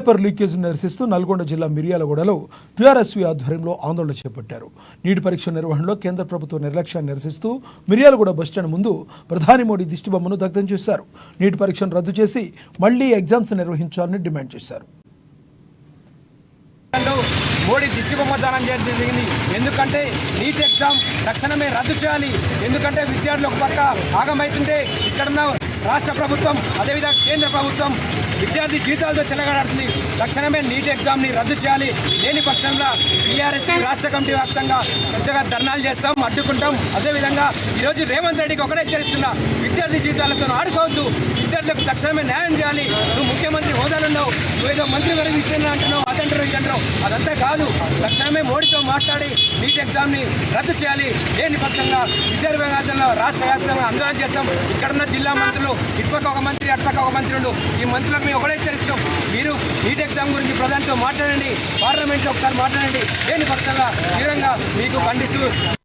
Paper leakage నిరసిస్తూ నల్గొండ జిల్లా మిర్యాలగూడలో టీఆర్ఎస్వి ఆధ్వర్యంలో ఆందోళన చేపట్టారు. నీటి పరీక్ష నిర్వహణలో కేంద్ర ప్రభుత్వ నిర్లక్ష్యాన్ని నిరసిస్తూ మిర్యాలగూడ బస్టాండ్ ముందు ప్రధాని మోడీ దిష్టిబొమ్మను దగ్ధం చేశారు. నీటి పరీక్షను రద్దు చేసి మళ్లీ ఎగ్జామ్స్ నిర్వహించాలని డిమాండ్ చేశారు. మోడీ దిష్టిబొమ్మ దానం చేయడం జరిగింది. ఎందుకంటే నీట్ ఎగ్జామ్ తక్షణమే రద్దు చేయాలి. ఎందుకంటే విద్యార్థులు ఒక పక్క ఆగమైతుంటే ఇక్కడున్న రాష్ట్ర ప్రభుత్వం అదేవిధంగా కేంద్ర ప్రభుత్వం విద్యార్థి జీతాలతో చెలగాడుతుంది. తక్షణమే నీట్ ఎగ్జామ్ని రద్దు చేయాలి. లేని పక్షంలో టీఆర్ఎస్ రాష్ట్ర కమిటీ వ్యాప్తంగా పెద్దగా ధర్నాలు చేస్తాం, అడ్డుకుంటాం. అదేవిధంగా ఈరోజు రేవంత్ రెడ్డికి ఒకటే హెచ్చరిస్తున్నా, విద్యార్థి జీతాలతో ఆడుకోవద్దు, విద్యార్థులకు తక్షణమే న్యాయం చేయాలి. నువ్వు ముఖ్యమంత్రి హోదాలున్నావు, నువ్వేదో మంత్రి గారికి ఇస్తున్నా అంటున్నావు, అదంటారు ఇదంటారు, అదంతా కాదు. తక్షణమే మోడీతో మాట్లాడి నీట్ ఎగ్జామ్ని రద్దు చేయాలి. లేని పక్షంగా విద్యార్థి వ్యాప్తంగా రాష్ట్ర వ్యాప్తంగా ఆందోళన చేస్తాం. ఇక్కడున్న జిల్లా మంత్రులు ఇటుపక్క ఒక మంత్రి అటుపక్క ఒక మంత్రులు, ఈ మంత్రులకు మేము ఒకటే హెచ్చరిస్తాం, మీరు నీట్ ఎగ్జామ్ గురించి ప్రధానితో మాట్లాడండి, పార్లమెంట్లో ఒకసారి మాట్లాడండి. లేని పక్షంగా తీవ్రంగా మీకు ఖండిస్తూ